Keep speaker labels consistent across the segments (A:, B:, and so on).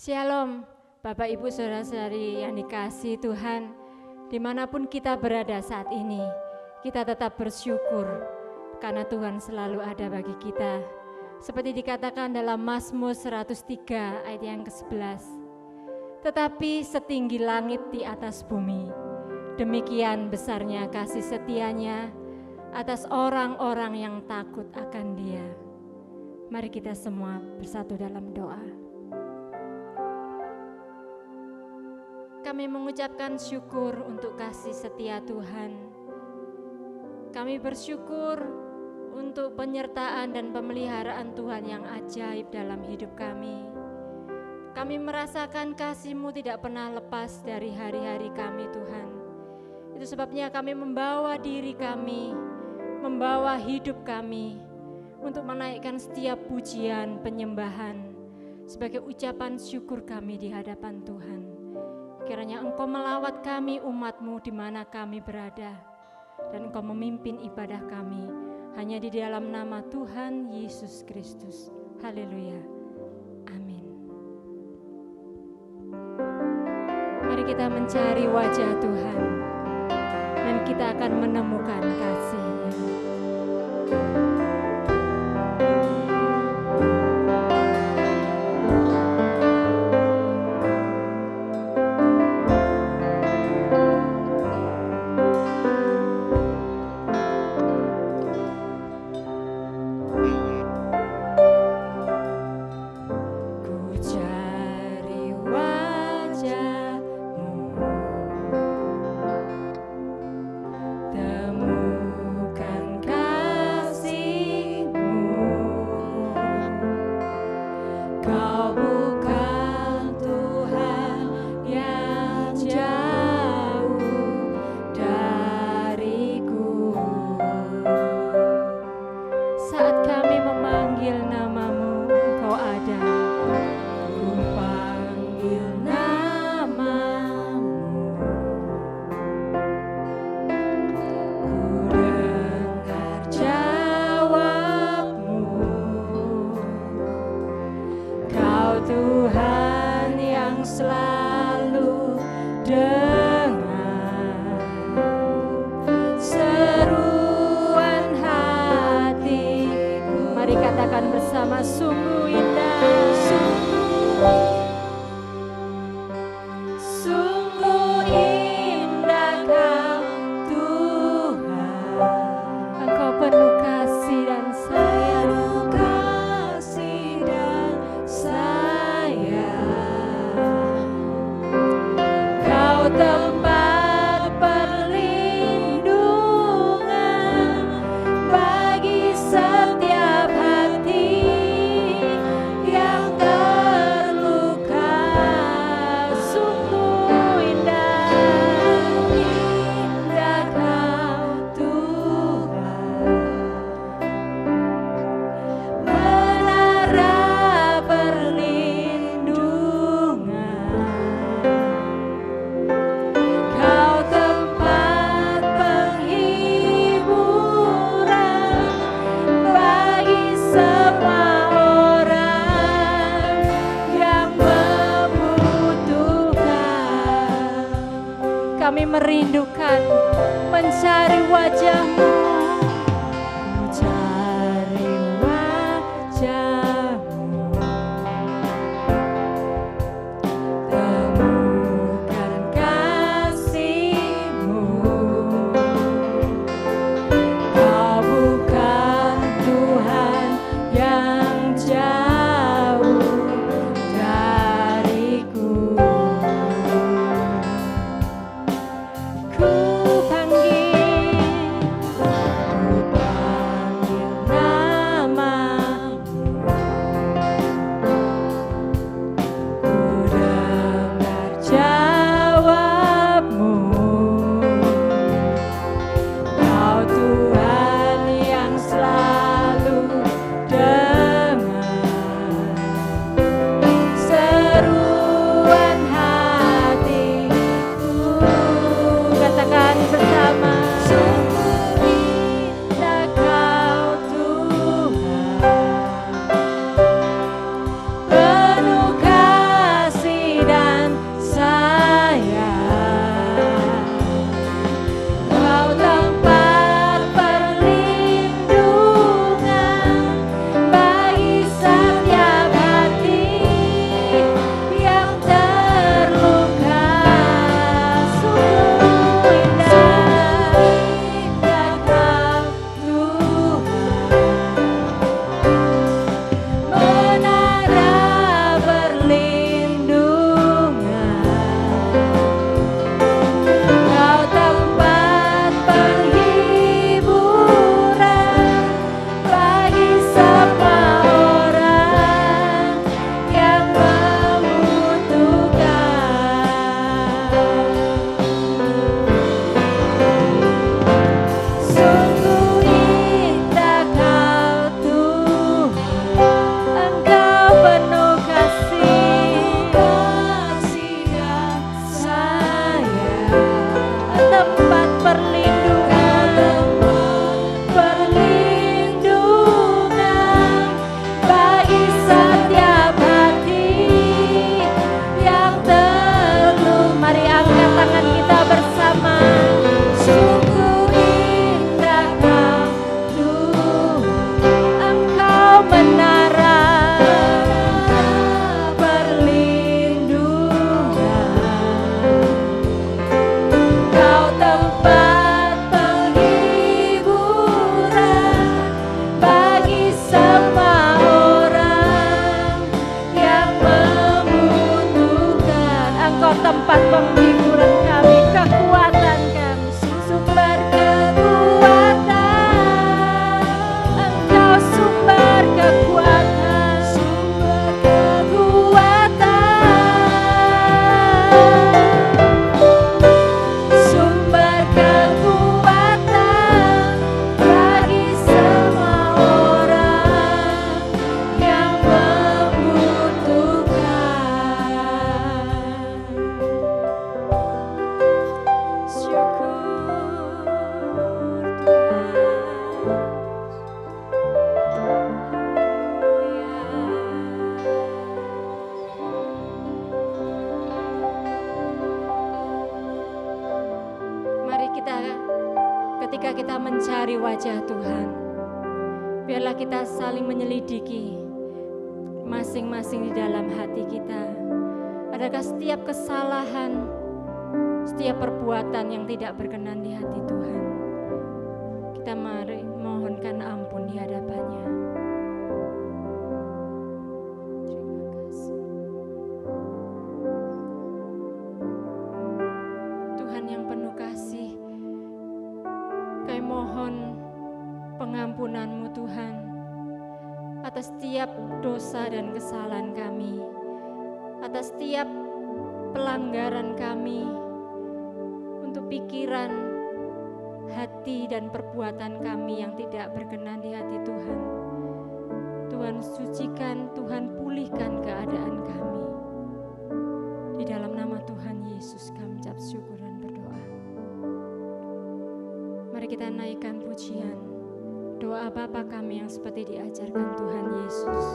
A: Shalom, Bapak Ibu Saudara-saudari yang dikasihi Tuhan, dimanapun kita berada saat ini, kita tetap bersyukur karena Tuhan selalu ada bagi kita. Seperti dikatakan dalam Mazmur 103 ayat yang ke-11, tetapi setinggi langit di atas bumi, demikian besarnya kasih setianya atas orang-orang yang takut akan Dia. Mari kita semua bersatu dalam doa. Kami mengucapkan syukur untuk kasih setia Tuhan. Kami bersyukur untuk penyertaan dan pemeliharaan Tuhan yang ajaib dalam hidup kami. Kami merasakan kasih-Mu tidak pernah lepas dari hari-hari kami, Tuhan. Itu sebabnya kami membawa diri kami, membawa hidup kami untuk menaikkan setiap pujian, penyembahan sebagai ucapan syukur kami di hadapan Tuhan. Kiranya Engkau melawat kami umat-Mu di mana kami berada, dan Engkau memimpin ibadah kami hanya di dalam nama Tuhan Yesus Kristus. Haleluya. Amin. Mari kita mencari wajah Tuhan, dan kita akan menemukan kasih-Nya. Kami merindukan mencari wajah-Mu. Mencari wajah-Mu, temukan kasih-Mu. Kau bukan Tuhan yang jauh dariku. Ku panggil ketika kita mencari wajah Tuhan, biarlah kita saling menyelidiki masing-masing di dalam hati kita. Adakah setiap kesalahan, setiap perbuatan yang tidak berkenan di hati Tuhan? Kita mari mohonkan ampun di hadapannya. Terima kasih. Tuhan yang penuh kasih, kami mohon pengampunan-Mu Tuhan atas setiap dosa dan kesalahan kami, atas setiap pelanggaran kami untuk pikiran, hati dan perbuatan kami yang tidak berkenan di hati Tuhan. Tuhan sucikan, Tuhan pulihkan keadaan kami. Di dalam nama Tuhan Yesus kami ucap syukur dan berdoa. Mari kita naikkan pujian, doa Bapa kami yang seperti diajarkan Tuhan Yesus.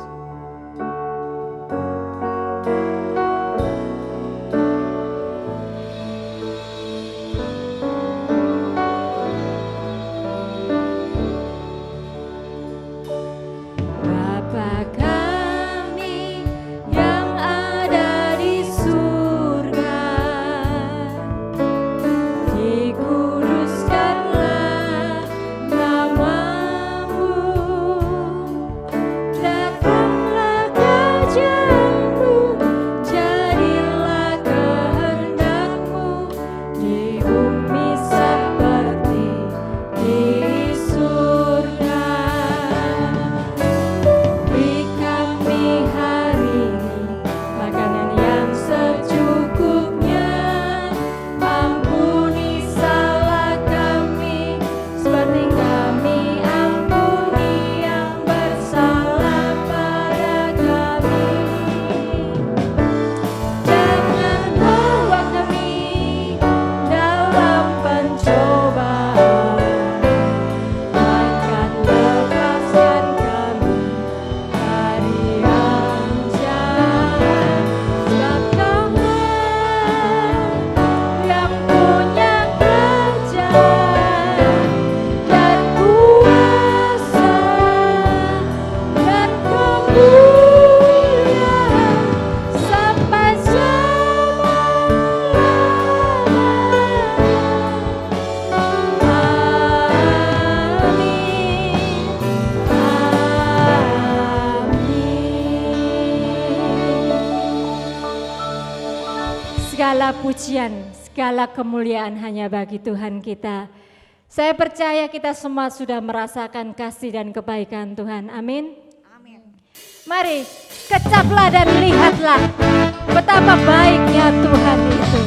A: Segala pujian, segala kemuliaan hanya bagi Tuhan kita. Saya percaya kita semua sudah merasakan kasih dan kebaikan Tuhan. Amin.
B: Amin.
A: Mari kecaplah dan lihatlah betapa baiknya Tuhan itu.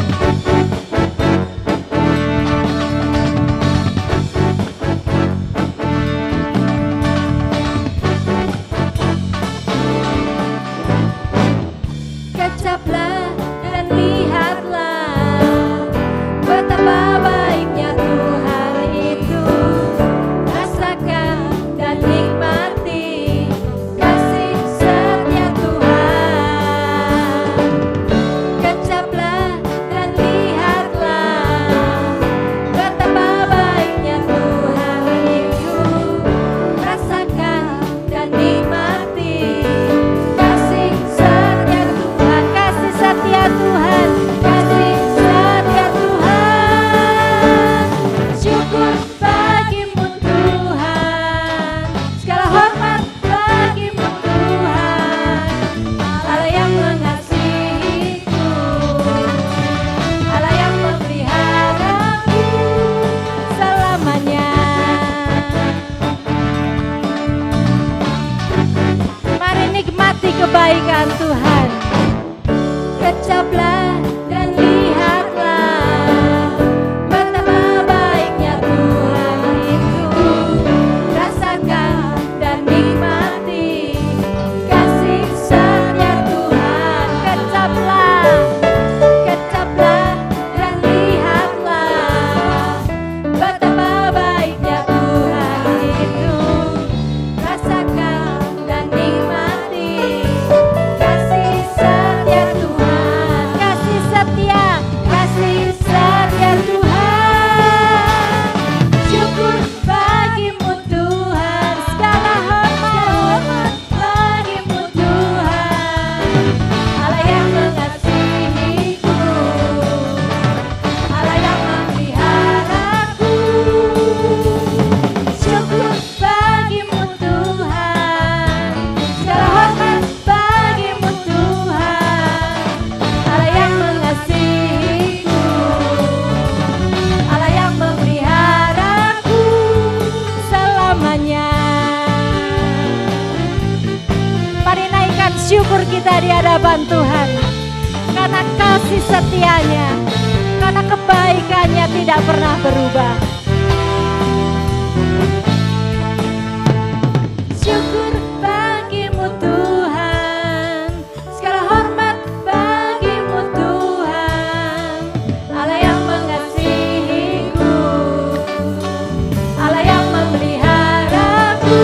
A: Kecaplah dan lihatlah betapa baiknya Tuhan itu. Rasakan dan nikmati kasih setia Tuhan. Kecaplah dan lihatlah betapa baiknya Tuhan itu. Rasakan dan nikmati kasih setia Tuhan, kasih setia Tuhan, kasih setia Tuhan. Syukur bagimu Tuhan, segala hormat bagimu Tuhan. Allah yang mengasihiku, Allah yang memeliharaku selamanya. Mari nikmati kebaikan Tuhan. Kecaplah dan lihatlah betapa baiknya Tuhan itu. Rasakan dan nikmati kasih setia Tuhan. Kecaplah, kecaplah dan lihatlah betapa baiknya Tuhan itu. Rasakan dan nikmati kasih hadapan Tuhan. Karena kasih setianya, karena kebaikannya tidak pernah berubah. Syukur bagimu Tuhan, segala hormat bagimu Tuhan, Allah yang mengasihiku, Allah yang memeliharaku.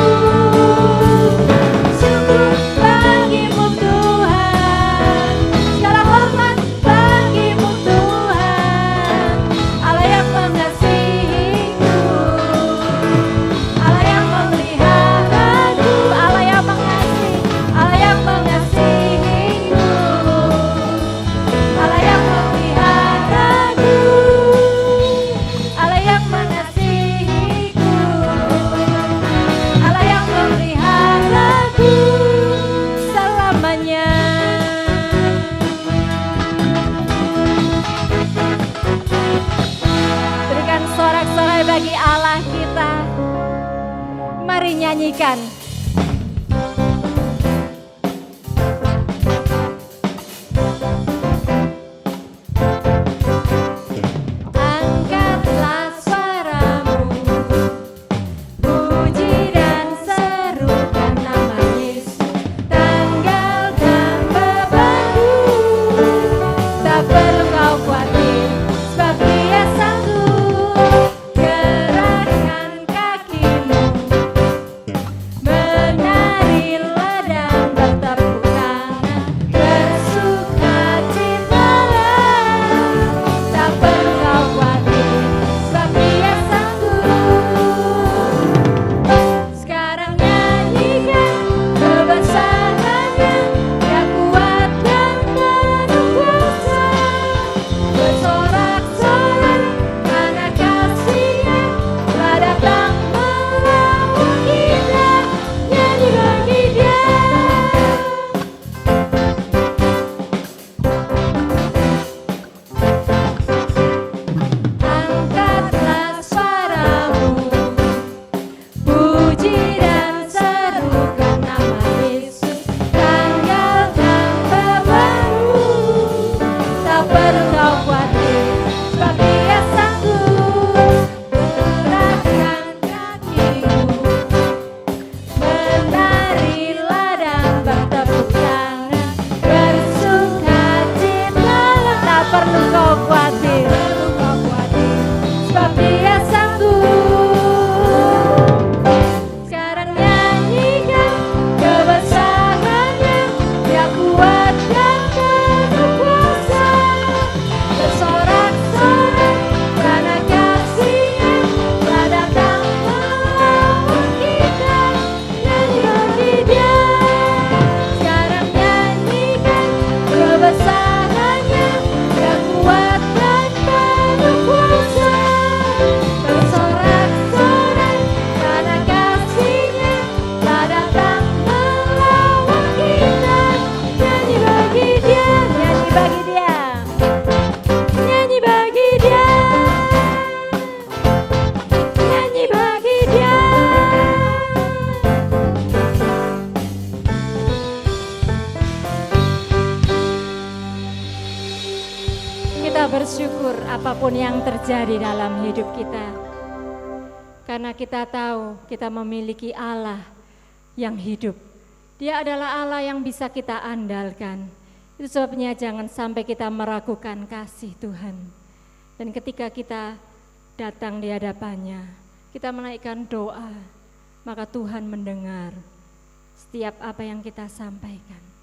A: Syukur bagimu Tuhan, segala hormat bagimu Tuhan, Allah yang mengasihiku, Allah yang memeliharaku, Allah yang mengasihi, Allah yang mengasihiku, Allah yang memeliharaku, Allah yang mengasihiku, Allah yang memeliharaku selamanya. Berikan sorak-sorai bagi Allah kita. Mari nyanyikan. Angkatlah suaramu, puji dan serukan nama Yesus. Tanggalkan bebanmu, tak perlu kau khawatir, sebab Dia sanggup. Gerakkan kakimu, menarilah dan bertepuk tangan, bersukacitalah, tak perlu kau khawatir, sebab Dia sanggup. Sekarang nyanyikan kebesarannya, Dia kuat dan penuh kuasa. Bersorak-sorai karena kasih-Nya telah datang menolong kita. Nyanyi bagi Dia. Angkatlah suaramu, puji dan serukan nama Yesus. Tanggalkan bebanmu, tak perlu kau khawatir, sebab Dia sanggup. Gerakkan kakimu, menarilah dan bertepuk tangan, bersukacitalah, tak perlu kau khawatir, sebab Dia sanggup. Sekarang nyanyikan kebesarannya, Dia kuat dan penuh kuasa. Bersorak-sorai karena kasih-Nya telah datang menolong kita. Nyanyi bagi Dia. Sekarang nyanyikan kebesarannya, Dia kuat dan penuh kuasa. Bersorak-sorai karena kasih-Nya telah datang menolong kita. Nyanyi bagi Dia, nyanyi bagi Dia, nyanyi bagi Dia, nyanyi bagi Dia. Kita bersyukur apapun yang terjadi dalam hidup kita, karena kita tahu kita memiliki Allah yang hidup. Dia adalah Allah yang bisa kita andalkan. Itu sebabnya jangan sampai kita meragukan kasih Tuhan. Dan ketika kita datang di hadapannya, kita menaikkan doa, maka Tuhan mendengar setiap apa yang kita sampaikan.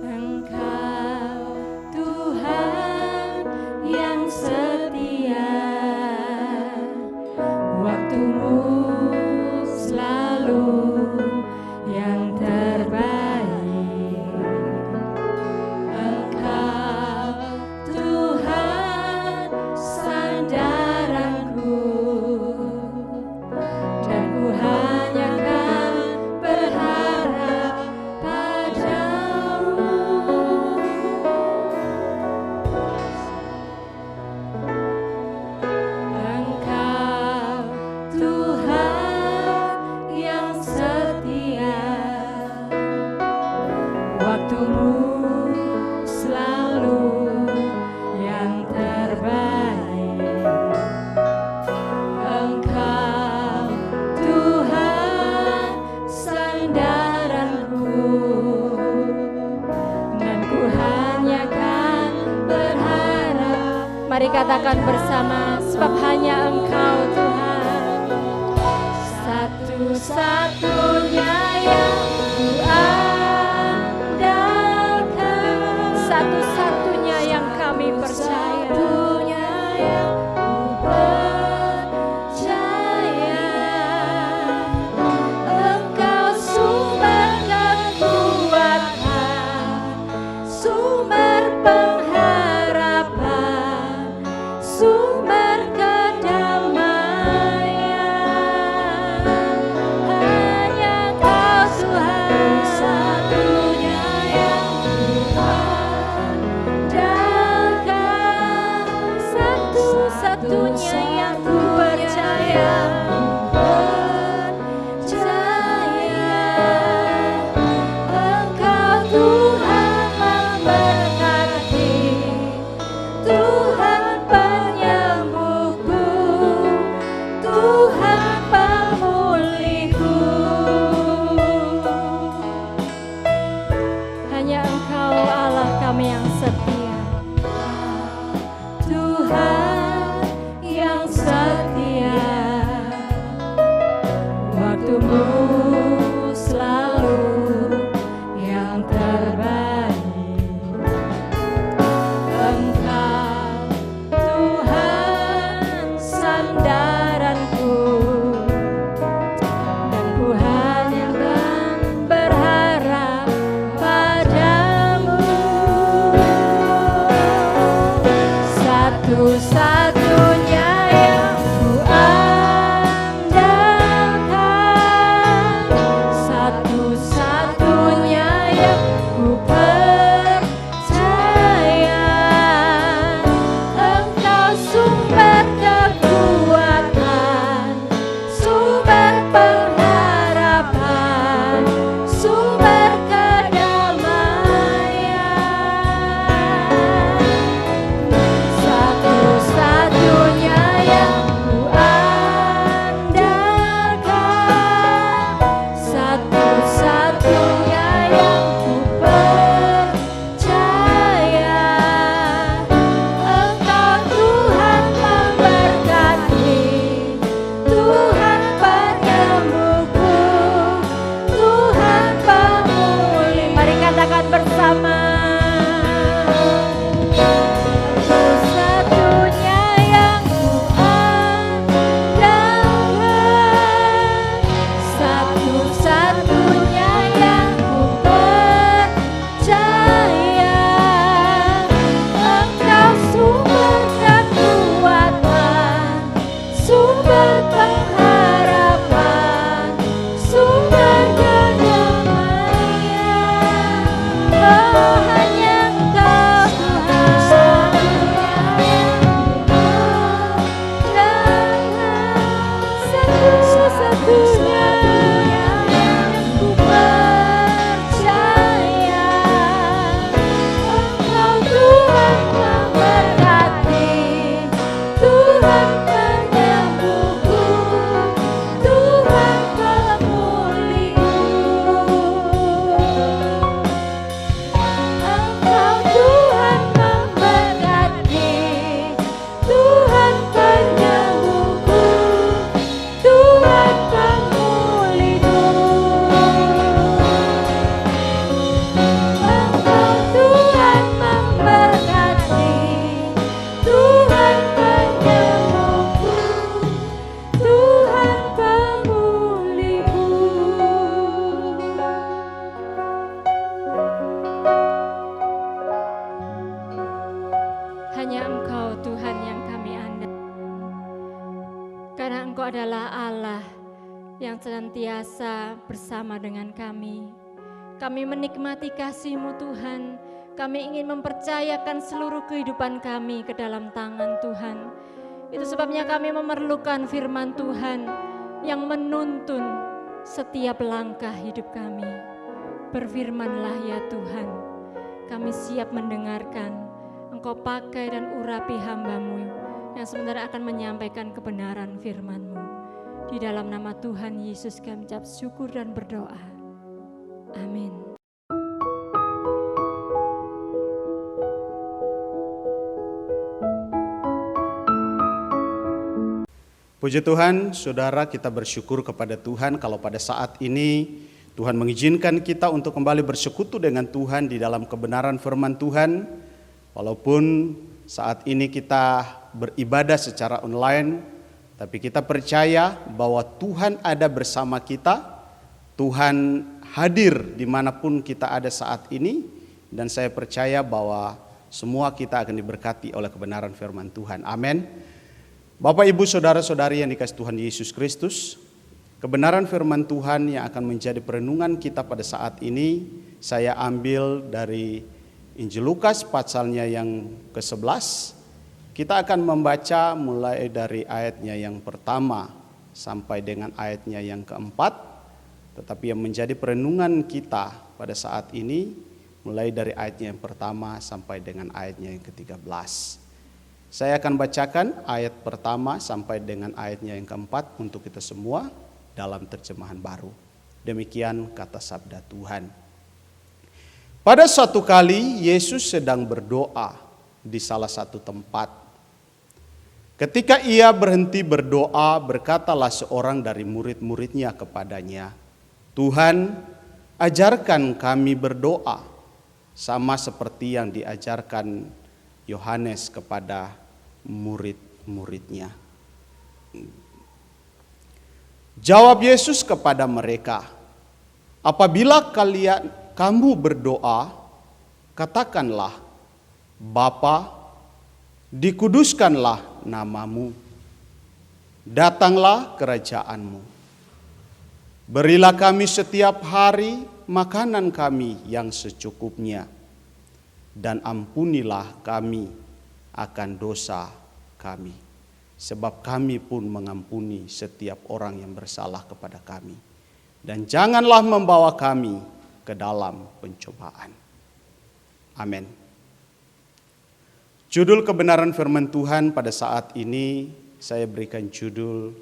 A: Engkau Tuhan yang setia, waktumu selalu yang terbaik. Mari katakan bersama, sebab hanya Engkau Tuhan, satu-satunya yang kuandalkan, satu-satunya yang kami percaya, Engkau sumber kekuatan, sumber pengharapan, sumber kedamaian. Hanya Kau Tuhan, satunya yang kuandalkan, satu-satunya yang ku percaya. Engkau Tuhan memberkati, Tuhan penyembuhku, Tuhan pemulihku. Hanya Engkau Allah kami yang setia, Tuhan yang setia. Waktumu selalu yang terbaik. Engkau Tuhan sandaranku, dan ku hanya akan berharap padamu. Satu-satunya yang ku andalkan, satu-satunya yang ku percaya. Engkau sumber kekuatan, sumber pengharapan, sumber kedamaian. Satu-satunya yang ku andalkan, satu-satunya yang ku percaya. Engkau Tuhan memberkati, Tuhan penyembuhku, Tuhan pemulih. Mari katakan bersama. Satu-satunya yang ku andalkan, satu-satunya yang ku percaya. Engkau sumber kekuatan, sumber pengharapan, sumber kedamaian. Oh, hanya Engkau Tuhan, satu-satunya yang ku percaya. Engkau Tuhan memberkati, Tuhan penyembuhku, Tuhan pemulihku. Engkau Tuhan memberkati, Tuhan penyembuhku, Tuhan pemulihku. Engkau Tuhan memberkati, Tuhan penyembuhku, Tuhan pemulihku. Hanya Engkau Tuhan yang kami andalkan, karena Engkau adalah Allah yang senantiasa bersama dengan kami. Kami menikmati kasih-Mu Tuhan. Kami ingin mempercayakan seluruh kehidupan kami ke dalam tangan Tuhan. Itu sebabnya kami memerlukan firman Tuhan yang menuntun setiap langkah hidup kami. Berfirmanlah ya Tuhan, kami siap mendengarkan. Engkau pakai dan urapi hamba-Mu yang sebenarnya akan menyampaikan kebenaran firman-Mu. Di dalam nama Tuhan Yesus kami ucap syukur dan berdoa. Amin.
B: Puji Tuhan, saudara, kita bersyukur kepada Tuhan kalau pada saat ini Tuhan mengizinkan kita untuk kembali bersekutu dengan Tuhan di dalam kebenaran firman Tuhan. Walaupun saat ini kita beribadah secara online, tapi kita percaya bahwa Tuhan ada bersama kita. Tuhan hadir dimanapun kita ada saat ini, dan saya percaya bahwa semua kita akan diberkati oleh kebenaran firman Tuhan. Amin. Bapak, Ibu, Saudara-saudari yang dikasihi Tuhan Yesus Kristus, kebenaran firman Tuhan yang akan menjadi perenungan kita pada saat ini, saya ambil dari Injil Lukas pasalnya yang ke-11. Kita akan membaca mulai dari ayatnya yang pertama sampai dengan ayatnya yang keempat. Tetapi yang menjadi perenungan kita pada saat ini, mulai dari ayatnya yang pertama sampai dengan ayatnya yang ke-13. Saya akan bacakan ayat pertama sampai dengan ayatnya yang keempat untuk kita semua dalam terjemahan baru. Demikian kata sabda Tuhan. Pada suatu kali Yesus sedang berdoa di salah satu tempat. Ketika ia berhenti berdoa, berkatalah seorang dari murid-muridnya kepadanya, "Tuhan, ajarkan kami berdoa, sama seperti yang diajarkan Yohanes kepada murid-muridnya." Jawab Yesus kepada mereka, "Apabila kamu berdoa, katakanlah, Bapa, dikuduskanlah namamu, datanglah kerajaanmu. Berilah kami setiap hari makanan kami yang secukupnya, dan ampunilah kami akan dosa kami, sebab kami pun mengampuni setiap orang yang bersalah kepada kami. Dan janganlah membawa kami ke dalam pencobaan." Amin. Judul kebenaran firman Tuhan pada saat ini saya berikan judul,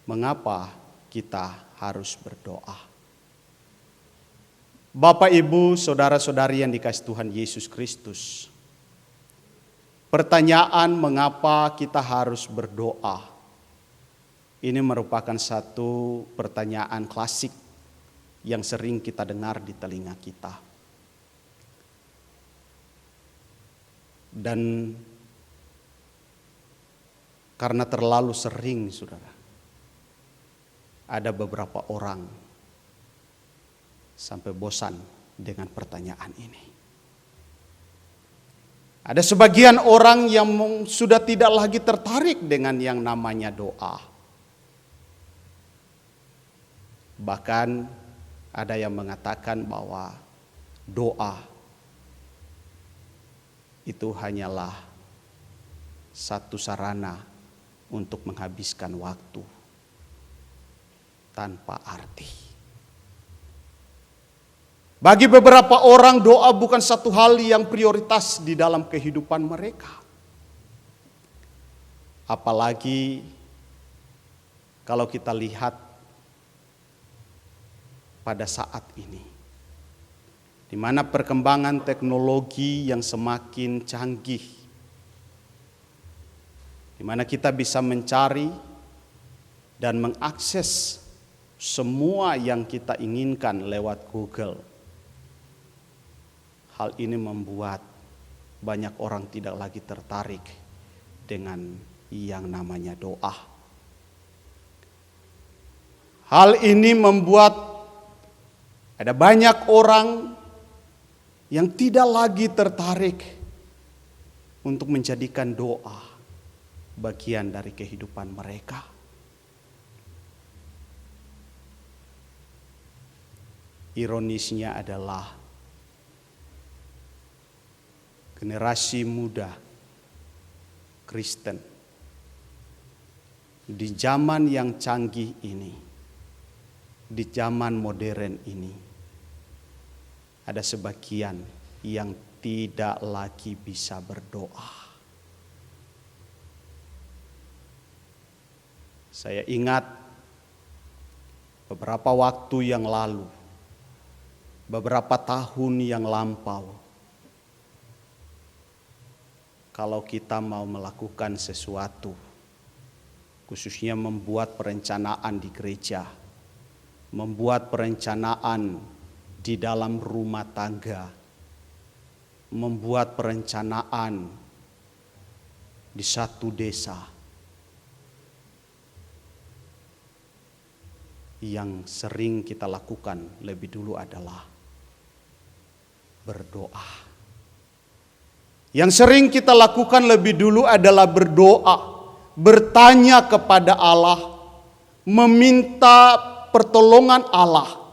B: "Mengapa kita harus berdoa?" Bapak, Ibu, Saudara-saudari yang dikasihi Tuhan Yesus Kristus, pertanyaan mengapa kita harus berdoa ini merupakan satu pertanyaan klasik yang sering kita dengar di telinga kita. Dan karena terlalu sering, saudara, ada beberapa orang sampai bosan dengan pertanyaan ini. Ada sebagian orang yang sudah tidak lagi tertarik dengan yang namanya doa. Bahkan ada yang mengatakan bahwa doa itu hanyalah satu sarana untuk menghabiskan waktu tanpa arti. Bagi beberapa orang doa bukan satu hal yang prioritas di dalam kehidupan mereka. Apalagi kalau kita lihat pada saat ini, di mana perkembangan teknologi yang semakin canggih, di mana kita bisa mencari dan mengakses semua yang kita inginkan lewat Google. Hal ini membuat banyak orang tidak lagi tertarik dengan yang namanya doa. Hal ini membuat ada banyak orang yang tidak lagi tertarik untuk menjadikan doa bagian dari kehidupan mereka. Ironisnya adalah generasi muda Kristen di zaman yang canggih ini, di zaman modern ini, ada sebagian yang tidak lagi bisa berdoa. Saya ingat beberapa waktu yang lalu, beberapa tahun yang lampau, kalau kita mau melakukan sesuatu, khususnya membuat perencanaan di gereja, membuat perencanaan di dalam rumah tangga, membuat perencanaan di satu desa. Yang sering kita lakukan lebih dulu adalah berdoa. Yang sering kita lakukan lebih dulu adalah berdoa, bertanya kepada Allah, meminta pertolongan Allah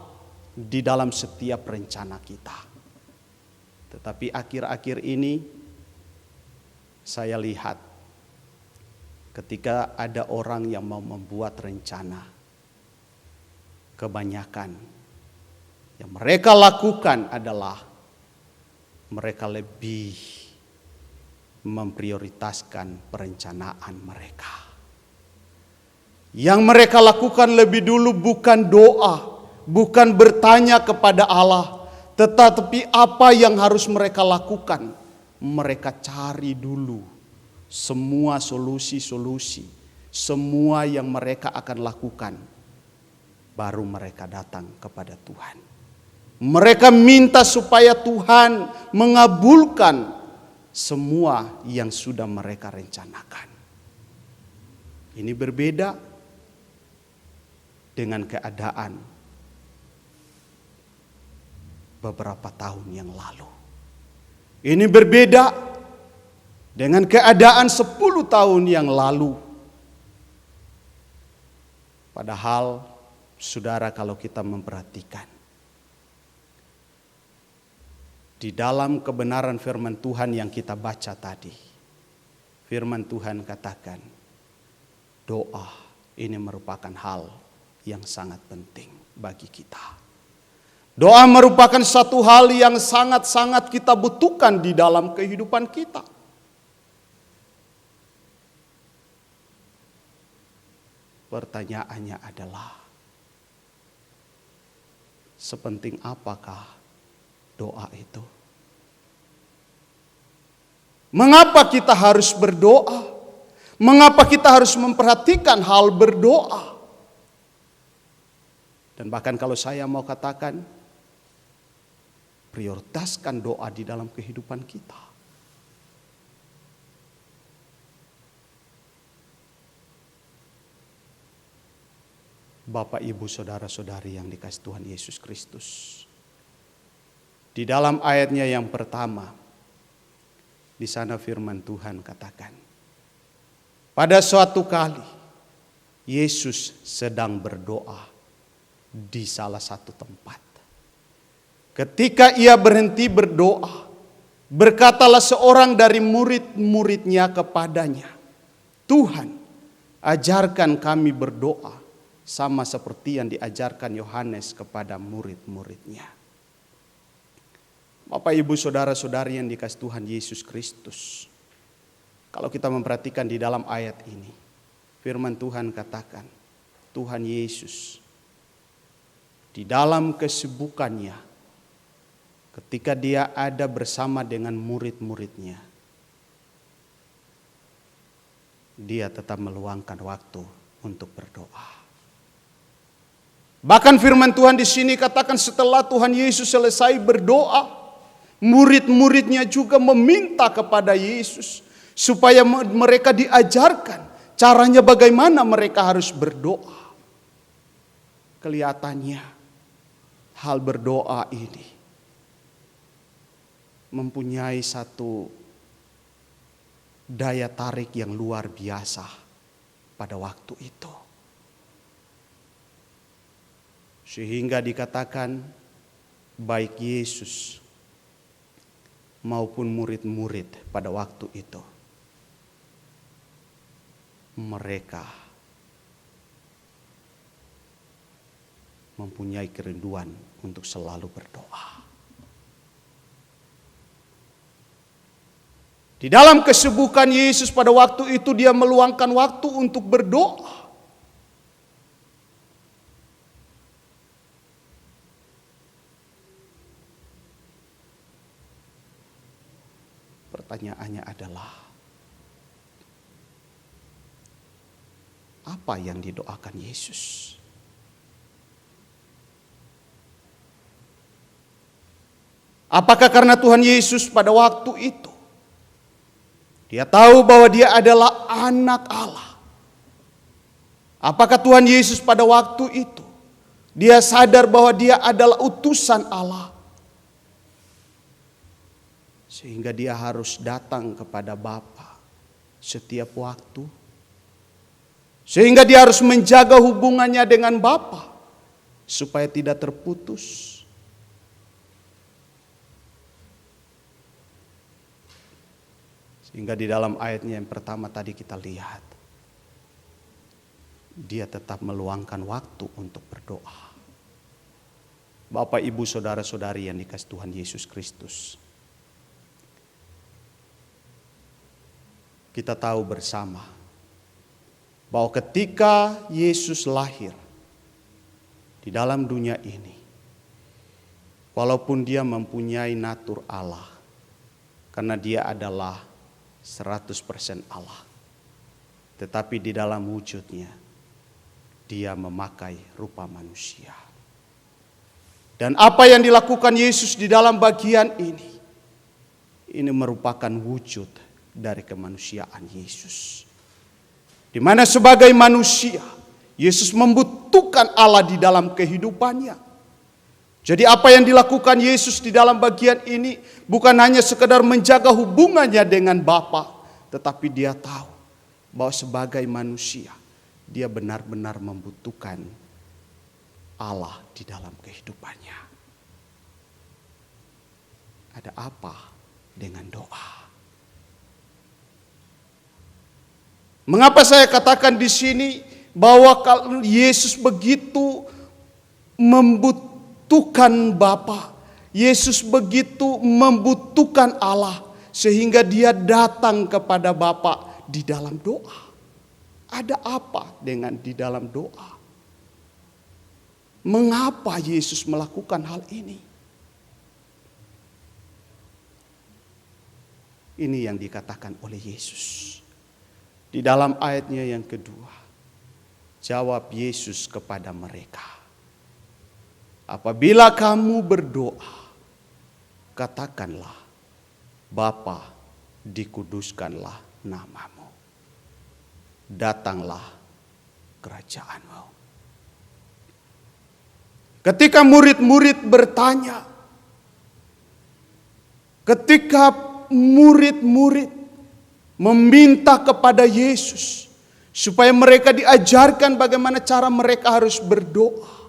B: di dalam setiap rencana kita. Tetapi akhir-akhir ini saya lihat ketika ada orang yang mau membuat rencana, kebanyakan yang mereka lakukan adalah mereka lebih memprioritaskan perencanaan mereka. Yang mereka lakukan lebih dulu bukan doa, bukan bertanya kepada Allah, tetapi apa yang harus mereka lakukan? Mereka cari dulu semua solusi-solusi, semua yang mereka akan lakukan. Baru mereka datang kepada Tuhan. Mereka minta supaya Tuhan mengabulkan semua yang sudah mereka rencanakan. Ini berbeda dengan keadaan beberapa tahun yang lalu. Ini berbeda dengan keadaan 10 tahun yang lalu. Padahal, saudara, kalau kita memperhatikan di dalam kebenaran firman Tuhan yang kita baca tadi, firman Tuhan katakan, doa ini merupakan hal yang sangat penting bagi kita. Doa merupakan satu hal yang sangat-sangat kita butuhkan di dalam kehidupan kita. Pertanyaannya adalah, sepenting apakah doa itu? Mengapa kita harus berdoa? Mengapa kita harus memperhatikan hal berdoa? Dan bahkan kalau saya mau katakan, prioritaskan doa di dalam kehidupan kita. Bapak, Ibu, saudara-saudari yang dikasihi Tuhan Yesus Kristus. Di dalam ayatnya yang pertama, di sana firman Tuhan katakan, pada suatu kali Yesus sedang berdoa di salah satu tempat. Ketika ia berhenti berdoa, berkatalah seorang dari murid-muridnya kepadanya, Tuhan, ajarkan kami berdoa sama seperti yang diajarkan Yohanes kepada murid-muridnya. Bapak, Ibu, saudara-saudari yang dikasihi Tuhan Yesus Kristus. Kalau kita memperhatikan di dalam ayat ini, firman Tuhan katakan, Tuhan Yesus di dalam kesibukannya, ketika dia ada bersama dengan murid-muridnya, dia tetap meluangkan waktu untuk berdoa. Bahkan firman Tuhan di sini katakan setelah Tuhan Yesus selesai berdoa, murid-muridnya juga meminta kepada Yesus supaya mereka diajarkan caranya bagaimana mereka harus berdoa. Kelihatannya hal berdoa ini mempunyai satu daya tarik yang luar biasa pada waktu itu. Sehingga dikatakan baik Yesus maupun murid-murid pada waktu itu, mereka mempunyai kerinduan untuk selalu berdoa. Di dalam kesibukan Yesus pada waktu itu, dia meluangkan waktu untuk berdoa. Pertanyaannya adalah, apa yang didoakan Yesus. Apakah karena Tuhan Yesus pada waktu itu dia tahu bahwa dia adalah anak Allah? Apakah Tuhan Yesus pada waktu itu dia sadar bahwa dia adalah utusan Allah, sehingga dia harus datang kepada Bapa setiap waktu, sehingga dia harus menjaga hubungannya dengan Bapa supaya tidak terputus? Sehingga di dalam ayatnya yang pertama tadi kita lihat, dia tetap meluangkan waktu untuk berdoa. Bapak, Ibu, Saudara-saudari yang dikasihi Tuhan Yesus Kristus, kita tahu bersama bahwa ketika Yesus lahir di dalam dunia ini, walaupun dia mempunyai natur Allah, karena dia adalah 100% Allah, tetapi di dalam wujudnya dia memakai rupa manusia. Dan apa yang dilakukan Yesus di dalam bagian ini merupakan wujud dari kemanusiaan Yesus, di mana sebagai manusia Yesus membutuhkan Allah di dalam kehidupannya. Jadi apa yang dilakukan Yesus di dalam bagian ini bukan hanya sekedar menjaga hubungannya dengan Bapa, tetapi dia tahu bahwa sebagai manusia dia benar-benar membutuhkan Allah di dalam kehidupannya. Ada apa dengan doa? Mengapa saya katakan di sini bahwa kalau Yesus begitu membutuhkan Bapa, Yesus begitu membutuhkan Allah, sehingga dia datang kepada Bapa di dalam doa. Ada apa dengan di dalam doa? Mengapa Yesus melakukan hal ini? Ini yang dikatakan oleh Yesus di dalam ayatnya yang kedua. Jawab Yesus kepada mereka, apabila kamu berdoa, katakanlah, Bapa, dikuduskanlah namamu, datanglah kerajaanmu. Ketika murid-murid bertanya, ketika murid-murid meminta kepada Yesus supaya mereka diajarkan bagaimana cara mereka harus berdoa,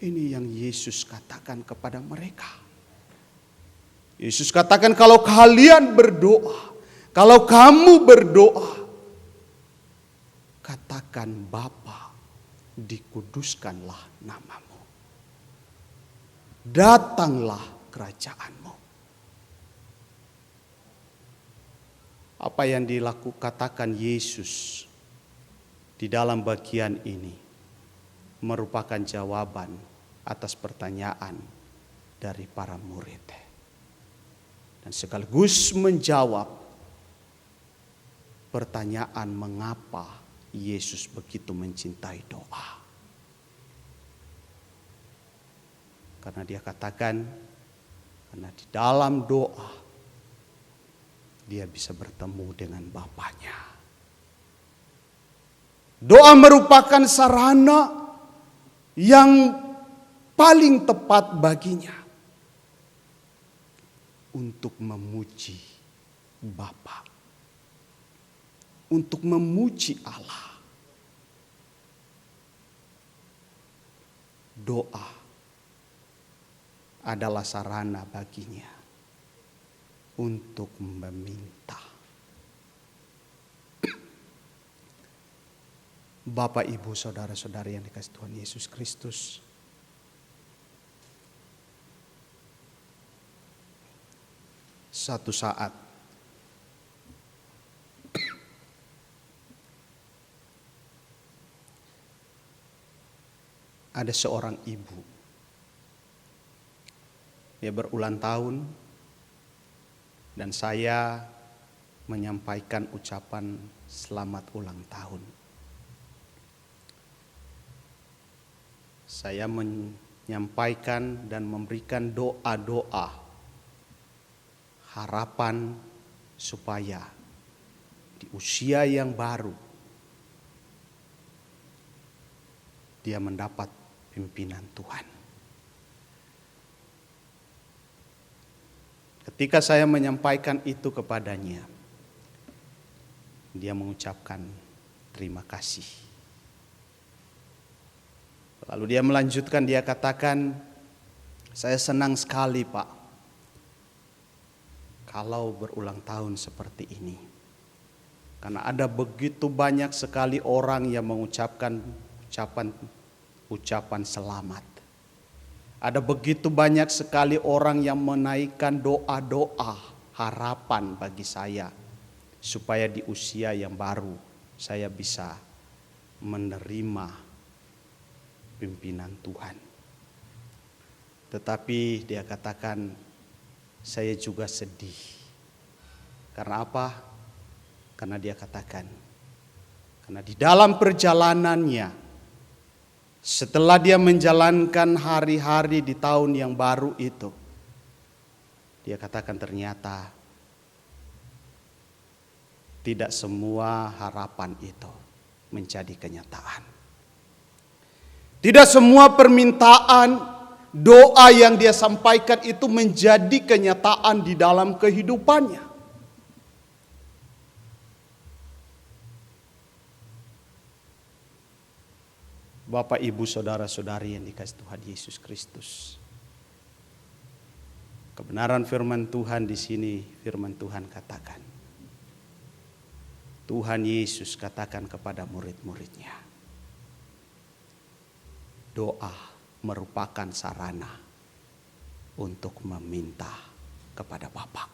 B: ini yang Yesus katakan kepada mereka. Yesus katakan, kalau kalian berdoa, kalau kamu berdoa, katakan, Bapa, dikuduskanlah namamu, datanglah kerajaanmu. Apa yang katakan Yesus di dalam bagian ini merupakan jawaban atas pertanyaan dari para murid, dan sekaligus menjawab pertanyaan mengapa Yesus begitu mencintai doa. Karena dia katakan, karena di dalam doa dia bisa bertemu dengan Bapanya. Doa merupakan sarana yang paling tepat baginya untuk memuji Bapa, untuk memuji Allah. Doa adalah sarana baginya untuk meminta. Bapak, Ibu, Saudara-saudari yang dikasihi Tuhan Yesus Kristus, satu saat ada seorang ibu, dia berulang tahun, dan saya menyampaikan ucapan selamat ulang tahun. Saya menyampaikan dan memberikan doa-doa harapan supaya di usia yang baru dia mendapat pimpinan Tuhan. Ketika saya menyampaikan itu kepadanya, dia mengucapkan terima kasih. Lalu dia melanjutkan, dia katakan, saya senang sekali Pak kalau berulang tahun seperti ini. Karena ada begitu banyak sekali orang yang mengucapkan ucapan selamat. Ada begitu banyak sekali orang yang menaikkan doa-doa harapan bagi saya. Supaya di usia yang baru saya bisa menerima pimpinan Tuhan. Tetapi dia katakan, saya juga sedih. Karena apa? Karena dia katakan, karena di dalam perjalanannya, setelah dia menjalankan hari-hari di tahun yang baru itu, dia katakan ternyata tidak semua harapan itu menjadi kenyataan. Tidak semua permintaan, doa yang dia sampaikan itu menjadi kenyataan di dalam kehidupannya. Bapak, Ibu, Saudara-saudari yang dikasihi Tuhan Yesus Kristus. Kebenaran firman Tuhan di sini, firman Tuhan katakan, Tuhan Yesus katakan kepada murid-muridnya, doa merupakan sarana untuk meminta kepada Bapa.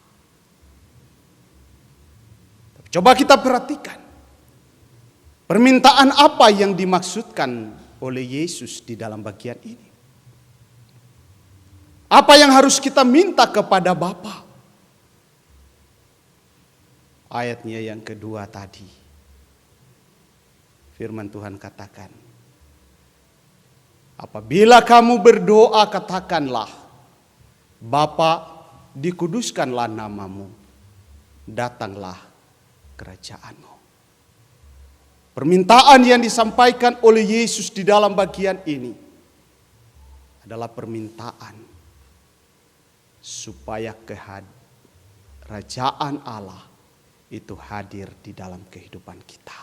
B: Coba kita perhatikan, permintaan apa yang dimaksudkan oleh Yesus di dalam bagian ini? Apa yang harus kita minta kepada Bapa? Ayatnya yang kedua tadi, firman Tuhan katakan, apabila kamu berdoa katakanlah, Bapa, dikuduskanlah namamu, datanglah kerajaanmu. Permintaan yang disampaikan oleh Yesus di dalam bagian ini adalah permintaan supaya kerajaan Allah itu hadir di dalam kehidupan kita.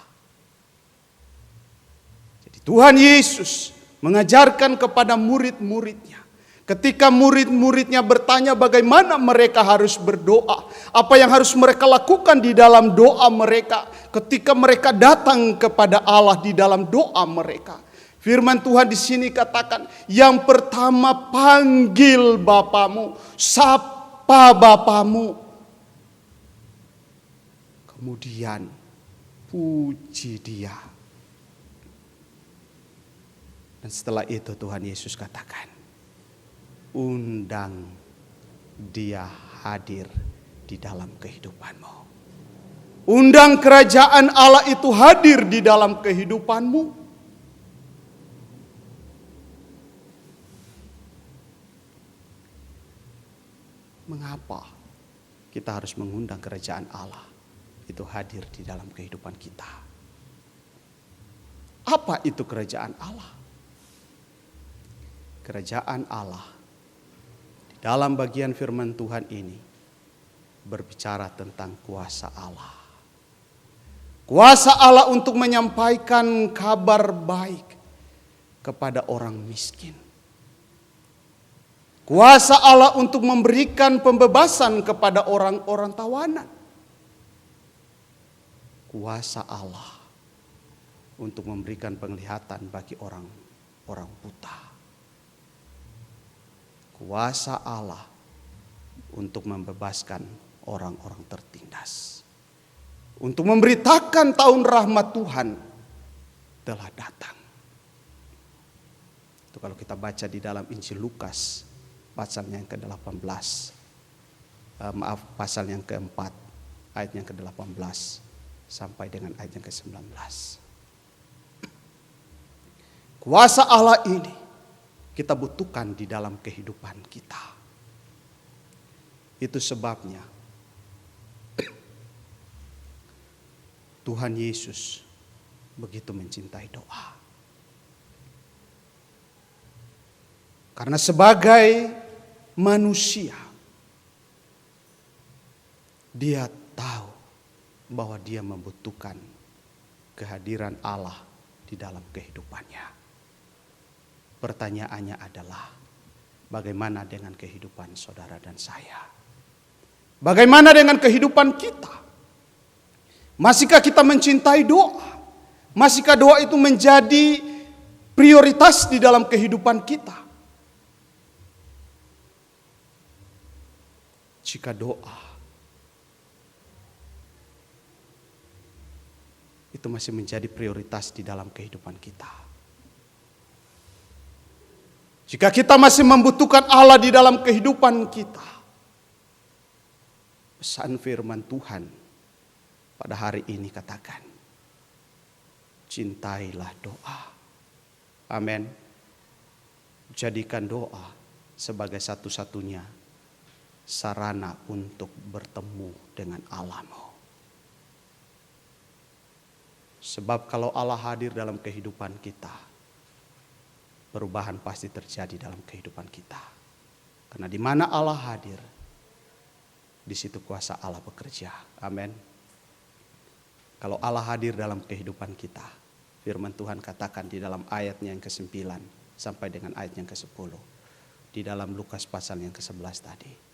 B: Jadi Tuhan Yesus mengajarkan kepada murid-muridnya. Ketika murid-muridnya bertanya bagaimana mereka harus berdoa. Apa yang harus mereka lakukan di dalam doa mereka. Ketika mereka datang kepada Allah di dalam doa mereka. Firman Tuhan di sini katakan, yang pertama panggil Bapamu, sapa Bapamu. Kemudian puji Dia. Dan setelah itu Tuhan Yesus katakan, undang Dia hadir di dalam kehidupanmu. Undang kerajaan Allah itu hadir di dalam kehidupanmu. Mengapa kita harus mengundang kerajaan Allah itu hadir di dalam kehidupan kita? Apa itu kerajaan Allah? Kerajaan Allah di dalam bagian firman Tuhan ini berbicara tentang kuasa Allah. Kuasa Allah untuk menyampaikan kabar baik kepada orang miskin. Kuasa Allah untuk memberikan pembebasan kepada orang-orang tawanan. Kuasa Allah untuk memberikan penglihatan bagi orang-orang buta. Kuasa Allah untuk membebaskan orang-orang tertindas. Untuk memberitakan tahun rahmat Tuhan telah datang. Itu kalau kita baca di dalam Injil Lukas pasal yang ke-18. Pasal yang keempat ayat yang ke-18 sampai dengan ayat yang ke-19. Kuasa Allah ini kita butuhkan di dalam kehidupan kita. Itu sebabnya Tuhan Yesus begitu mencintai doa. Karena sebagai manusia, dia tahu bahwa dia membutuhkan kehadiran Allah di dalam kehidupannya. Pertanyaannya adalah, bagaimana dengan kehidupan saudara dan saya? Bagaimana dengan kehidupan kita? Masihkah kita mencintai doa? Masihkah doa itu menjadi prioritas di dalam kehidupan kita? Jika doa itu masih menjadi prioritas di dalam kehidupan kita, jika kita masih membutuhkan Allah di dalam kehidupan kita, pesan firman Tuhan pada hari ini katakan, cintailah doa. Amin. Jadikan doa sebagai satu-satunya sarana untuk bertemu dengan Allah-Mu. Sebab kalau Allah hadir dalam kehidupan kita, perubahan pasti terjadi dalam kehidupan kita. Karena di mana Allah hadir, di situ kuasa Allah bekerja. Amin. Kalau Allah hadir dalam kehidupan kita, firman Tuhan katakan di dalam ayatnya yang ke-9 sampai dengan ayat yang ke-10. Di dalam Lukas pasal yang ke-11 tadi.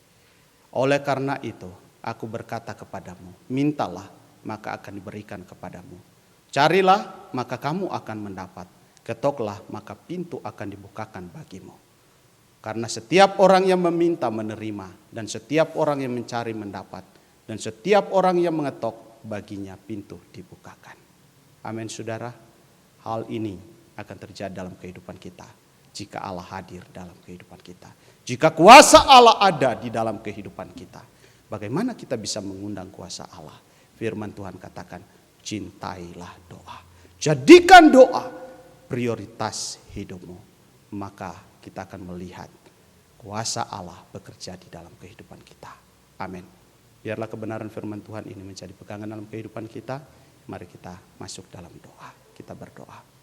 B: Oleh karena itu, aku berkata kepadamu, mintalah maka akan diberikan kepadamu. Carilah maka kamu akan mendapat. Ketoklah maka pintu akan dibukakan bagimu. Karena setiap orang yang meminta menerima, dan setiap orang yang mencari mendapat, dan setiap orang yang mengetok baginya pintu dibukakan. Amin saudara. Hal ini akan terjadi dalam kehidupan kita jika Allah hadir dalam kehidupan kita. Jika kuasa Allah ada di dalam kehidupan kita, bagaimana kita bisa mengundang kuasa Allah? Firman Tuhan katakan, cintailah doa. Jadikan doa prioritas hidupmu. Maka kita akan melihat kuasa Allah bekerja di dalam kehidupan kita. Amin. Biarlah kebenaran firman Tuhan ini menjadi pegangan dalam kehidupan kita. Mari kita masuk dalam doa. Kita berdoa.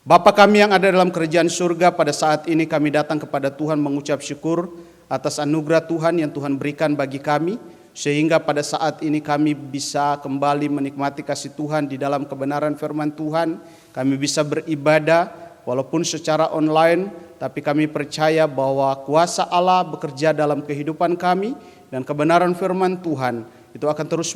B: Bapa kami yang ada dalam kerajaan surga, pada saat ini kami datang kepada Tuhan mengucap syukur atas anugerah Tuhan yang Tuhan berikan bagi kami. Sehingga pada saat ini kami bisa kembali menikmati kasih Tuhan di dalam kebenaran firman Tuhan. Kami bisa beribadah walaupun secara online, tapi kami percaya bahwa kuasa Allah bekerja dalam kehidupan kami. Dan kebenaran firman Tuhan itu akan terus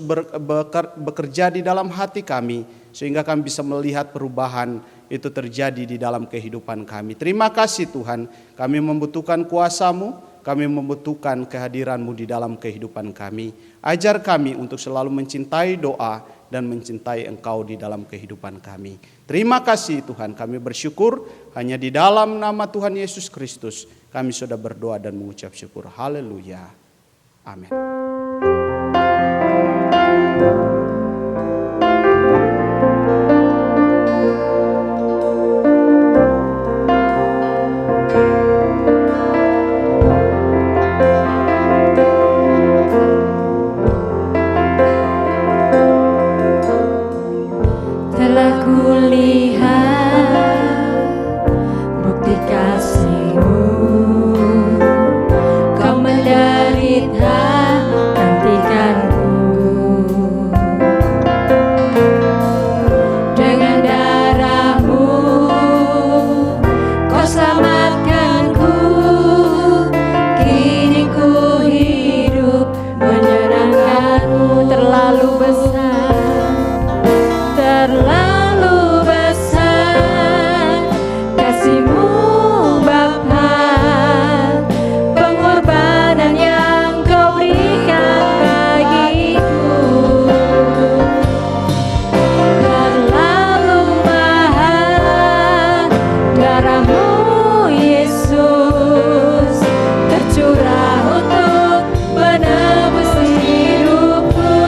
B: bekerja di dalam hati kami. Sehingga kami bisa melihat perubahan itu terjadi di dalam kehidupan kami. Terima kasih Tuhan, kami membutuhkan kuasa-Mu, kami membutuhkan kehadiran-Mu di dalam kehidupan kami. Ajar kami untuk selalu mencintai doa dan mencintai Engkau di dalam kehidupan kami. Terima kasih Tuhan, kami bersyukur hanya di dalam nama Tuhan Yesus Kristus kami sudah berdoa dan mengucap syukur. Haleluya. Amin.
C: Tercurah untuk menebus hidupku.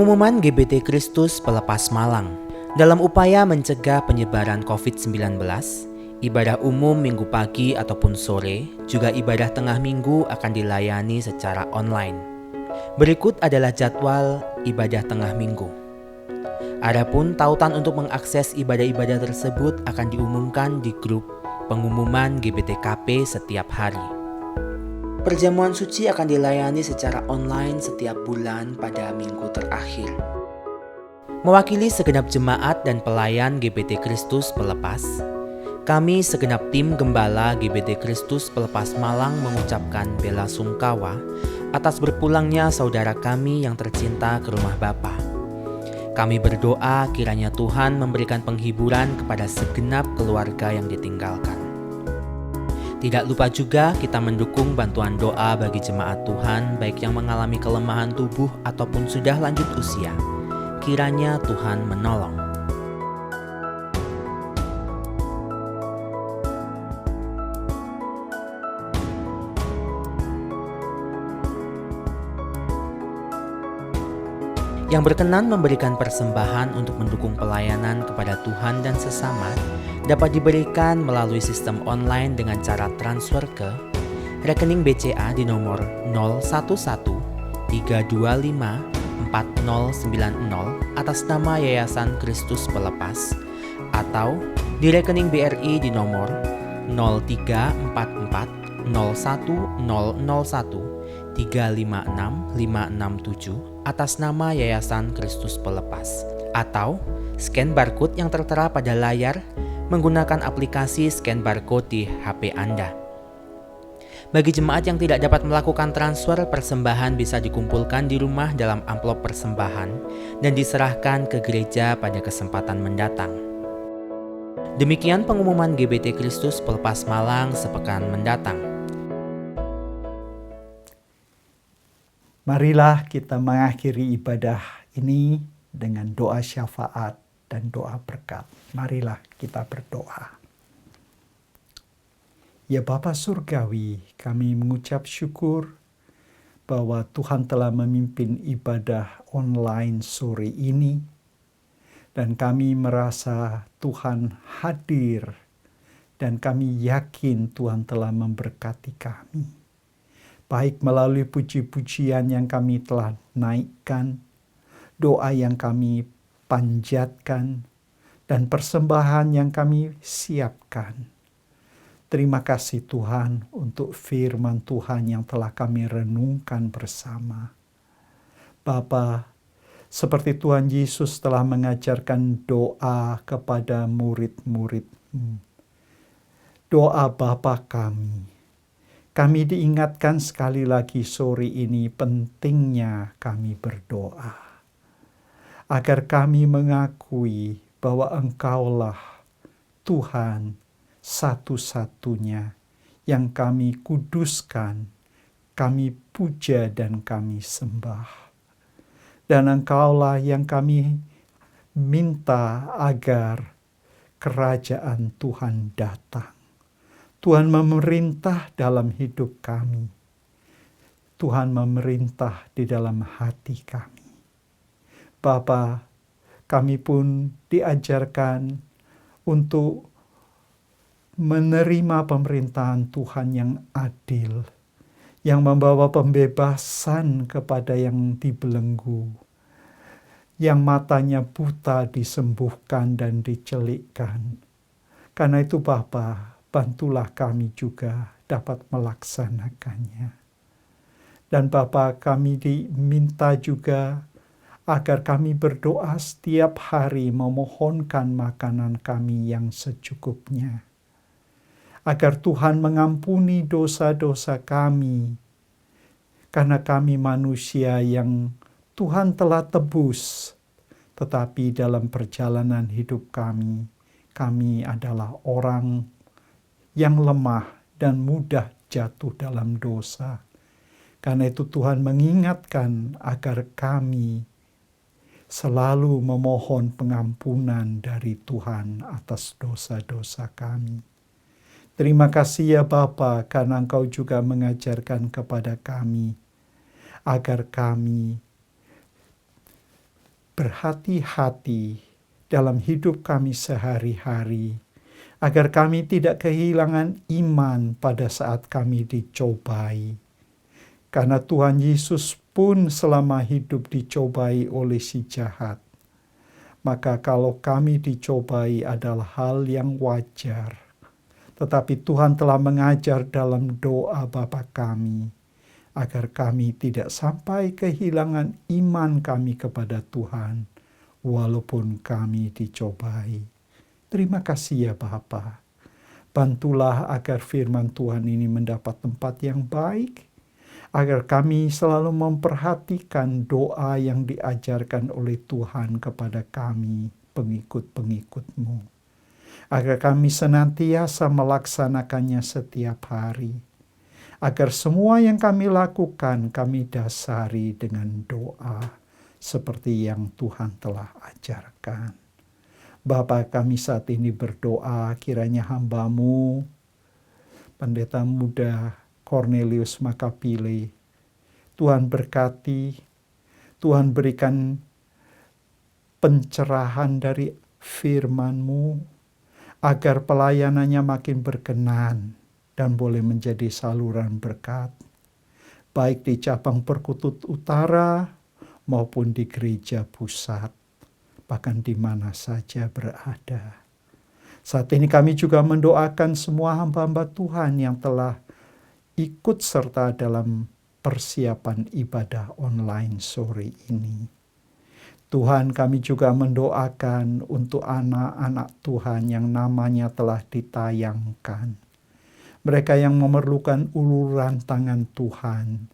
C: Pengumuman GBT Kristus Pelepas Malang. Dalam upaya mencegah penyebaran COVID-19, ibadah umum minggu pagi ataupun sore, juga ibadah tengah minggu akan dilayani secara online. Berikut adalah jadwal ibadah tengah minggu. Adapun tautan untuk mengakses ibadah-ibadah tersebut akan diumumkan di grup pengumuman GBTKP setiap hari. Perjamuan suci akan dilayani secara online setiap bulan pada minggu terakhir. Mewakili segenap jemaat dan pelayan GBT Kristus Pelepas, kami segenap tim gembala GBT Kristus Pelepas Malang mengucapkan bela sungkawa atas berpulangnya saudara kami yang tercinta ke rumah Bapa. Kami berdoa kiranya Tuhan memberikan penghiburan kepada segenap keluarga yang ditinggalkan. Tidak lupa juga kita mendukung bantuan doa bagi jemaat Tuhan baik yang mengalami kelemahan tubuh ataupun sudah lanjut usia. Kiranya Tuhan menolong. Yang berkenan memberikan persembahan untuk mendukung pelayanan kepada Tuhan dan sesama dapat diberikan melalui sistem online dengan cara transfer ke rekening BCA di nomor 011-325-4090 atas nama Yayasan Kristus Pelepas atau di rekening BRI di nomor 034401001356-567 atas nama Yayasan Kristus Pelepas, atau scan barcode yang tertera pada layar menggunakan aplikasi scan barcode di HP Anda. Bagi jemaat yang tidak dapat melakukan transfer, persembahan bisa dikumpulkan di rumah dalam amplop persembahan dan diserahkan ke gereja pada kesempatan mendatang. Demikian pengumuman GBT Kristus Pelepas Malang sepekan mendatang.
D: Marilah kita mengakhiri ibadah ini dengan doa syafaat dan doa berkat. Marilah kita berdoa. Ya Bapa Surgawi, kami mengucap syukur bahwa Tuhan telah memimpin ibadah online sore ini. Dan kami merasa Tuhan hadir dan kami yakin Tuhan telah memberkati kami. Baik melalui puji-pujian yang kami telah naikkan, doa yang kami panjatkan, dan persembahan yang kami siapkan. Terima kasih Tuhan untuk firman Tuhan yang telah kami renungkan bersama. Bapa, seperti Tuhan Yesus telah mengajarkan doa kepada murid-murid-Mu. Doa Bapa kami diingatkan sekali lagi sore ini pentingnya kami berdoa. Agar kami mengakui bahwa Engkaulah Tuhan satu-satunya yang kami kuduskan, kami puja dan kami sembah. Dan Engkaulah yang kami minta agar kerajaan Tuhan datang. Tuhan memerintah dalam hidup kami. Tuhan memerintah di dalam hati kami. Bapa, kami pun diajarkan untuk menerima pemerintahan Tuhan yang adil, yang membawa pembebasan kepada yang dibelenggu, yang matanya buta disembuhkan dan dicelikkan. Karena itu Bapa, bantulah kami juga dapat melaksanakannya. Dan Bapa, kami diminta juga agar kami berdoa setiap hari memohonkan makanan kami yang secukupnya. Agar Tuhan mengampuni dosa-dosa kami. Karena kami manusia yang Tuhan telah tebus. Tetapi dalam perjalanan hidup kami adalah orang yang lemah dan mudah jatuh dalam dosa. Karena itu Tuhan mengingatkan agar kami selalu memohon pengampunan dari Tuhan atas dosa-dosa kami. Terima kasih ya Bapa, karena Engkau juga mengajarkan kepada kami agar kami berhati-hati dalam hidup kami sehari-hari, agar kami tidak kehilangan iman pada saat kami dicobai. Karena Tuhan Yesus pun selama hidup dicobai oleh si jahat. Maka kalau kami dicobai adalah hal yang wajar. Tetapi Tuhan telah mengajar dalam doa Bapa kami, agar kami tidak sampai kehilangan iman kami kepada Tuhan, walaupun kami dicobai. Terima kasih ya Bapa. Bantulah agar firman Tuhan ini mendapat tempat yang baik, agar kami selalu memperhatikan doa yang diajarkan oleh Tuhan kepada kami, pengikut-pengikut-Mu. Agar kami senantiasa melaksanakannya setiap hari. Agar semua yang kami lakukan kami dasari dengan doa, seperti yang Tuhan telah ajarkan. Bapa, kami saat ini berdoa kiranya hamba-Mu, Pendeta Muda Cornelius Makapile, Tuhan berkati, Tuhan berikan pencerahan dari firman-Mu, agar pelayanannya makin berkenan dan boleh menjadi saluran berkat, baik di cabang Perkutut Utara maupun di gereja pusat, bahkan di mana saja berada. Saat ini kami juga mendoakan semua hamba-hamba Tuhan yang telah ikut serta dalam persiapan ibadah online sore ini. Tuhan, kami juga mendoakan untuk anak-anak Tuhan yang namanya telah ditayangkan. Mereka yang memerlukan uluran tangan Tuhan,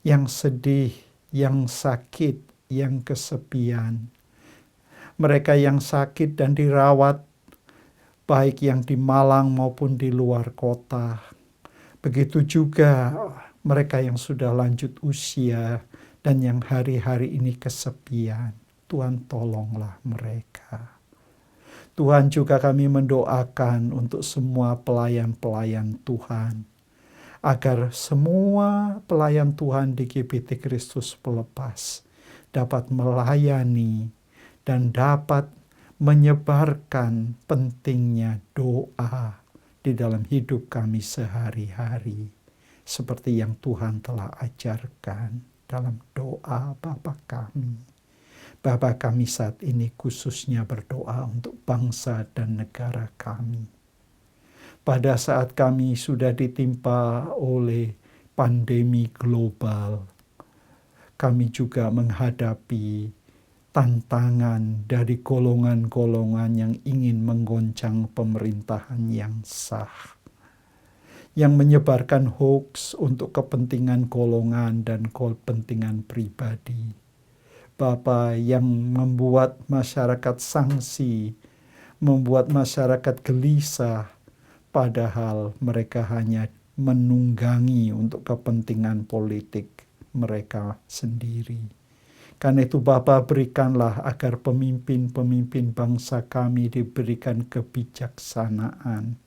D: yang sedih, yang sakit, yang kesepian. Mereka yang sakit dan dirawat, baik yang di Malang maupun di luar kota. Begitu juga mereka yang sudah lanjut usia dan yang hari-hari ini kesepian. Tuhan, tolonglah mereka. Tuhan, juga kami mendoakan untuk semua pelayan-pelayan Tuhan, agar semua pelayan Tuhan di GBT Kristus Pelepas dapat melayani dan dapat menyebarkan pentingnya doa di dalam hidup kami sehari-hari, seperti yang Tuhan telah ajarkan dalam doa Bapa kami. Bapa kami saat ini khususnya berdoa untuk bangsa dan negara kami. Pada saat kami sudah ditimpa oleh pandemi global, kami juga menghadapi tantangan dari golongan-golongan yang ingin menggoncang pemerintahan yang sah, yang menyebarkan hoaks untuk kepentingan golongan dan kepentingan pribadi. Bapa, yang membuat masyarakat sangsi, membuat masyarakat gelisah, padahal mereka hanya menunggangi untuk kepentingan politik mereka sendiri. Karena itu Bapa, berikanlah agar pemimpin-pemimpin bangsa kami diberikan kebijaksanaan,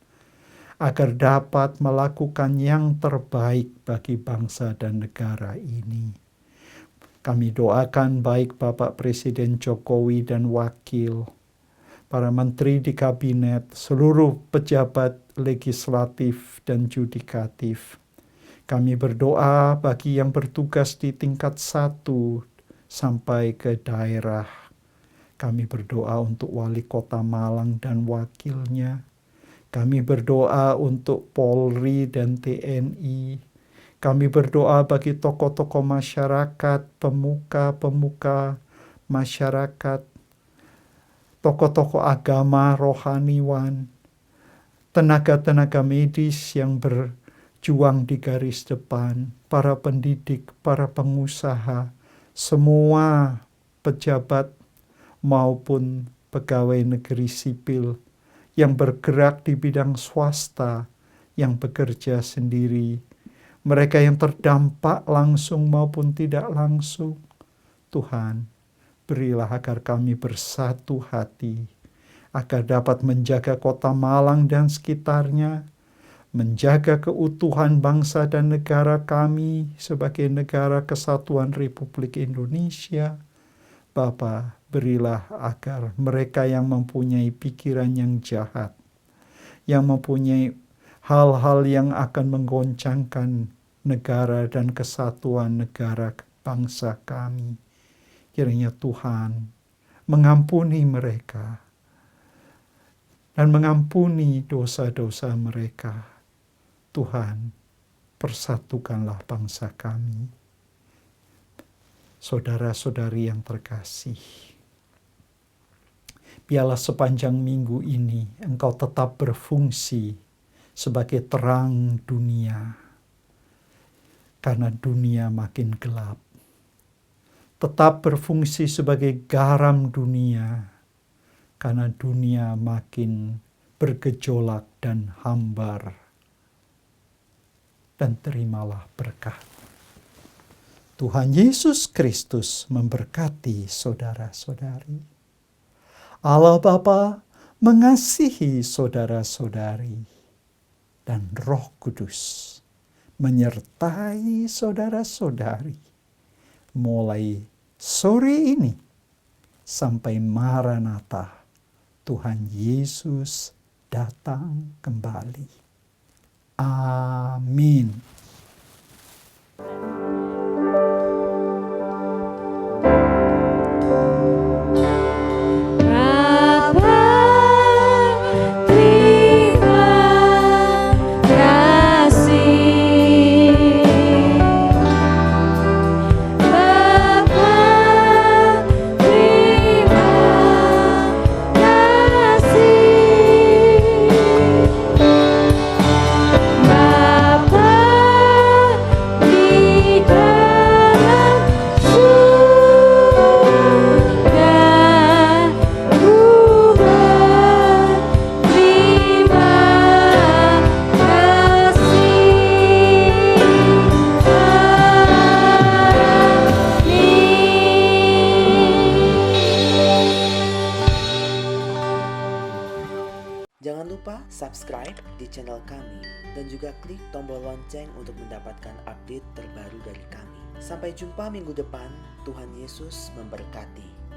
D: agar dapat melakukan yang terbaik bagi bangsa dan negara ini. Kami doakan baik Bapak Presiden Jokowi dan Wakil, para menteri di kabinet, seluruh pejabat legislatif dan yudikatif. Kami berdoa bagi yang bertugas di tingkat 1 sampai ke daerah. Kami berdoa untuk wali kota Malang dan wakilnya. Kami berdoa untuk Polri dan TNI. Kami berdoa bagi tokoh-tokoh masyarakat, pemuka-pemuka masyarakat, tokoh-tokoh agama, rohaniwan, tenaga-tenaga medis yang berjuang di garis depan, para pendidik, para pengusaha, semua pejabat maupun pegawai negeri sipil yang bergerak di bidang swasta, yang bekerja sendiri, mereka yang terdampak langsung maupun tidak langsung. Tuhan, berilah agar kami bersatu hati, agar dapat menjaga kota Malang dan sekitarnya, menjaga keutuhan bangsa dan negara kami sebagai negara kesatuan Republik Indonesia, Bapa, berilah agar mereka yang mempunyai pikiran yang jahat, yang mempunyai hal-hal yang akan menggoncangkan negara dan kesatuan negara bangsa kami, kiranya Tuhan mengampuni mereka dan mengampuni dosa-dosa mereka. Tuhan, persatukanlah bangsa kami. Saudara-saudari yang terkasih, biarlah sepanjang minggu ini Engkau tetap berfungsi sebagai terang dunia, karena dunia makin gelap. Tetap berfungsi sebagai garam dunia, karena dunia makin bergejolak dan hambar. Dan terimalah berkat. Tuhan Yesus Kristus memberkati saudara-saudari. Allah Bapa mengasihi saudara-saudari, dan Roh Kudus menyertai saudara-saudari mulai sore ini sampai Maranatha, Tuhan Yesus datang kembali. Amin.
C: Jangan lupa subscribe di channel kami dan juga klik tombol lonceng untuk mendapatkan update terbaru dari kami. Sampai jumpa minggu depan, Tuhan Yesus memberkati.